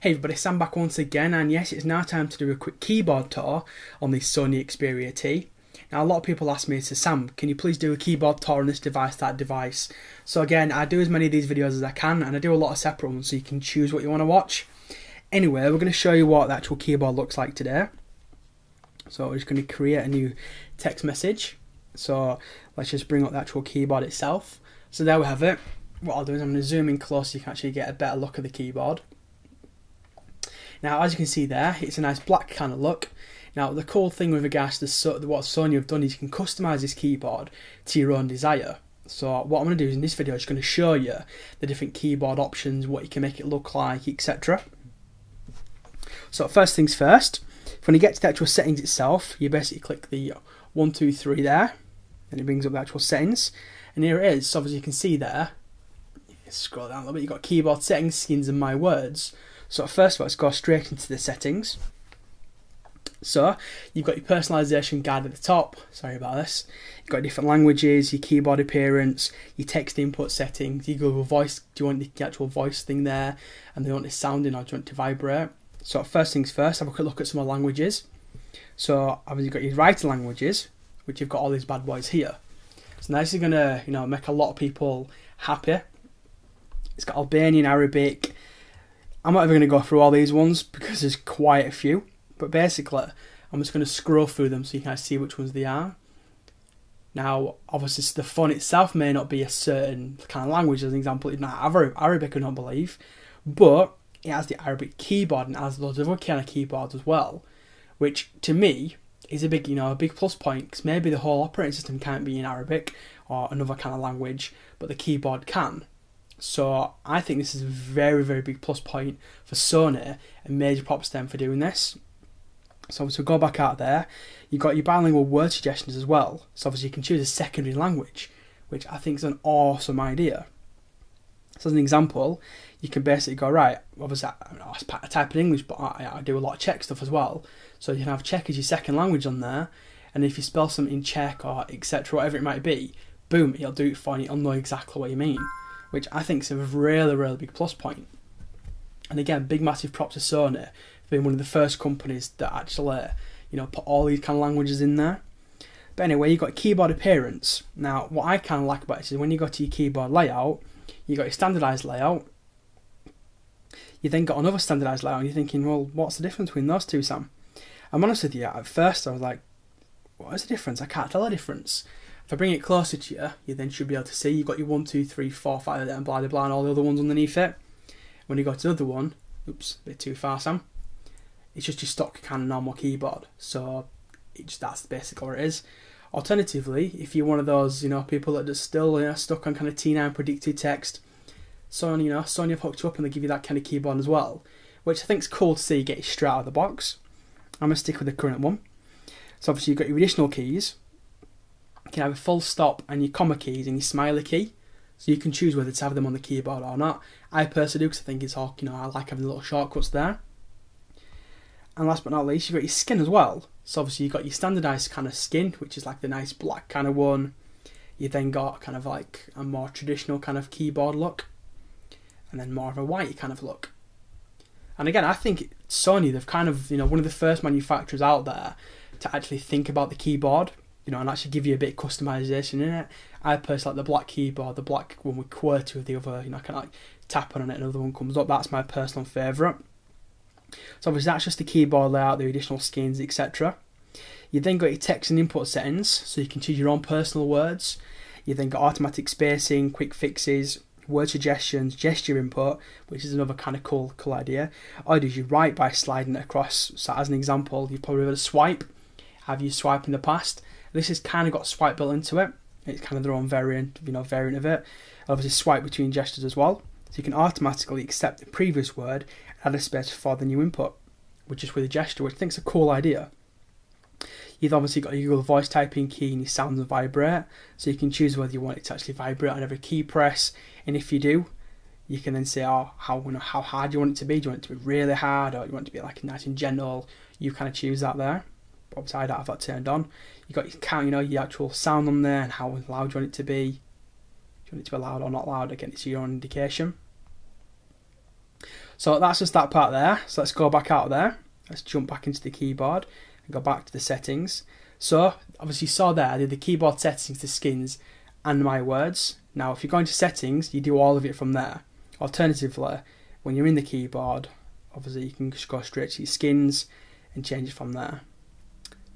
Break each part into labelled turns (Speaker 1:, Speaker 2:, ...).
Speaker 1: Hey everybody, Sam back once again, and yes, it's now time to do a quick keyboard tour on the Sony Xperia T. Now a lot of people ask me, Sam, can you please do a keyboard tour on this device, that device? So again, I do as many of these videos as I can, and I do a lot of separate ones so you can choose what you want to watch. Anyway, we're going to show you what the actual keyboard looks like today. So we're just going to create a new text message. So let's just bring up the actual keyboard itself. So there we have it. What I'll do is I'm going to zoom in close so you can actually get a better look at the keyboard. Now, as you can see there, it's a nice black kind of look. Now, the cool thing with regards to what Sony have done is you can customise this keyboard to your own desire. So what I'm going to do is in this video, I'm just going to show you the different keyboard options, what you can make it look like, etc. So first things first, when you get to the actual settings itself, you basically click the 1, 2, 3 there, and it brings up the actual settings. And here it is. So obviously you can see there, scroll down a little bit, you've got keyboard settings, skins and my words. So first of all, let's go straight into the settings. So you've got your personalisation guide at the top. Sorry about this. You've got different languages, your keyboard appearance, your text input settings, your Google Voice. Do you want the actual voice thing there? And do you want it sounding or do you want it to vibrate? So first things first, have a quick look at some of the languages. So obviously you've got your writing languages, which you've got all these bad boys here. So now this is gonna, make a lot of people happy. It's got Albanian, Arabic. I'm not even going to go through all these ones because there's quite a few. But basically, I'm just going to scroll through them so you can see which ones they are. Now, obviously, the font itself may not be a certain kind of language. As an example, it's not Arabic, I don't believe. But it has the Arabic keyboard and it has loads of other kind of keyboards as well. Which, to me, is a big, a big plus point. Because maybe the whole operating system can't be in Arabic or another kind of language, but the keyboard can. So I think this is a very, very big plus point for Sony, and major props to them for doing this. So to go back out there, you've got your bilingual word suggestions as well. So obviously you can choose a secondary language, which I think is an awesome idea. So as an example, you can basically go, right, obviously I type in English, but I do a lot of Czech stuff as well. So you can have Czech as your second language on there, and if you spell something in Czech or etc., whatever it might be, boom, it'll do it for you, it'll know exactly what you mean. Which I think is a really, really big plus point. And again, big massive props to Sony for being one of the first companies that actually, put all these kind of languages in there. But anyway, you've got keyboard appearance. Now, what I kind of like about it is when you go to your keyboard layout, you've got your standardised layout. You then got another standardised layout, and you're thinking, well, what's the difference between those two, Sam? I'm honest with you, at first I was like, what is the difference? I can't tell the difference. If I bring it closer to you, you then should be able to see you've got your 1, 2, 3, 4, 5, and blah, blah, blah, and all the other ones underneath it. When you go to the other one, oops, a bit too far, Sam, it's just your stock kind of normal keyboard. So that's basically what it is. Alternatively, if you're one of those, people that are still stuck on kind of T9 predicted text, Sony have hooked you up and they give you that kind of keyboard as well, which I think is cool to see get it straight out of the box. I'm going to stick with the current one. So obviously you've got your additional keys. You can have a full stop and your comma keys and your smiley key, so you can choose whether to have them on the keyboard or not. I personally do because I think it's all, I like having little shortcuts there. And last but not least, you've got your skin as well. So obviously you've got your standardised kind of skin, which is like the nice black kind of one. You then got kind of like a more traditional kind of keyboard look, and then more of a white kind of look. And again, I think Sony, they've kind of, one of the first manufacturers out there to actually think about the keyboard, and actually give you a bit of customization in it. I personally like the black keyboard, the black one with QWERTY with the other, kind of like tapping on it and another one comes up. That's my personal favourite. So obviously that's just the keyboard layout, the additional skins, etc. You then got your text and input settings, so you can choose your own personal words. You then got automatic spacing, quick fixes, word suggestions, gesture input, which is another kind of cool idea. All you do is you write by sliding it across. So as an example, you've probably heard of swipe. Have you swiped in the past? This has kind of got swipe built into it. It's kind of their own variant of it. Obviously swipe between gestures as well. So you can automatically accept the previous word and add a space for the new input, which is with a gesture, which I think is a cool idea. You've obviously got your Google Voice typing key and your sounds and vibrate. So you can choose whether you want it to actually vibrate on every key press. And if you do, you can then say, how hard you want it to be. Do you want it to be really hard, or you want it to be like nice and gentle? You kind of choose that there. Obviously I don't have that turned on. You've got your count, your actual sound on there and how loud you want it to be. Do you want it to be loud or not loud? Again, it's your own indication. So that's just that part there. So let's go back out of there. Let's jump back into the keyboard and go back to the settings. So obviously you saw there, I did the keyboard settings, the skins and my words. Now if you go into settings, you do all of it from there. Alternatively, when you're in the keyboard, obviously you can just go straight to your skins and change it from there.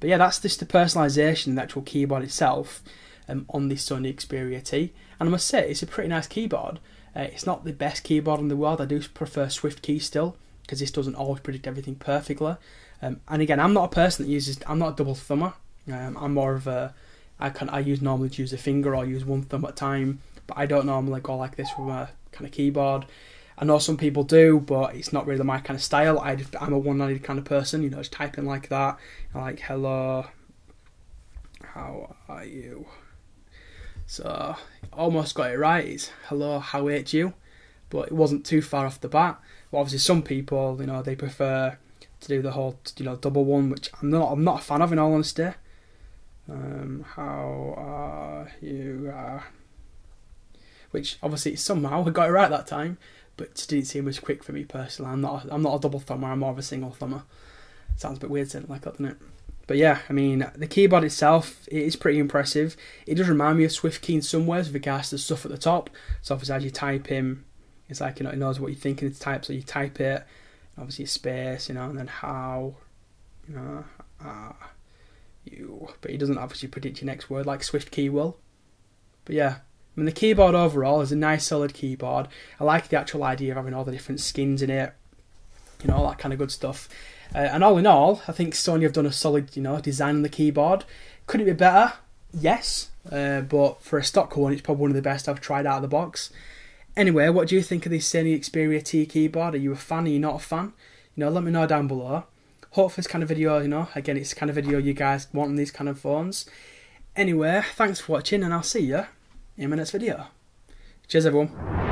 Speaker 1: But yeah, that's just the personalisation of the actual keyboard itself on the Sony Xperia T. And I must say, it's a pretty nice keyboard. It's not the best keyboard in the world. I do prefer Swift key still, because this doesn't always predict everything perfectly. And again, I'm not a person that uses, I'm not a double thumber. I'm more of a, I normally use a finger or use one thumb at a time, but I don't normally go like this with a kind of keyboard. I know some people do, but it's not really my kind of style. I'm a one-handed kind of person, you know, just typing like that. I like, hello, how are you? So, almost got it right. It's hello, how ate you? But it wasn't too far off the bat. But obviously some people, you know, they prefer to do the whole, you know, double one, which I'm not a fan of, in all honesty. How are you? Which obviously somehow I got it right that time, but it didn't seem as quick for me personally. I'm not a double thumber. I'm more of a single thumber. Sounds a bit weird saying it like that, doesn't it? But yeah, I mean, the keyboard itself, it is pretty impressive. It does remind me of Swift key in some ways with regards to the stuff at the top. So obviously as you type in, it's like, you know, it knows what you're thinking to type, so you type it, obviously space, you know, and then how, you know, you. But it doesn't obviously predict your next word like Swift key will. But yeah, I mean, the keyboard overall is a nice solid keyboard. I like the actual idea of having all the different skins in it, you know, all that kind of good stuff. And all in all, I think Sony have done a solid, you know, design on the keyboard. Could it be better? Yes, but for a stock one, it's probably one of the best I've tried out of the box. Anyway, what do you think of the Sony Xperia T keyboard? Are you a fan? Are you not a fan? You know, let me know down below. Hopefully this kind of video, you know, again, it's the kind of video you guys want on these kind of phones. Anyway, thanks for watching, and I'll see you in my next video. Cheers, everyone.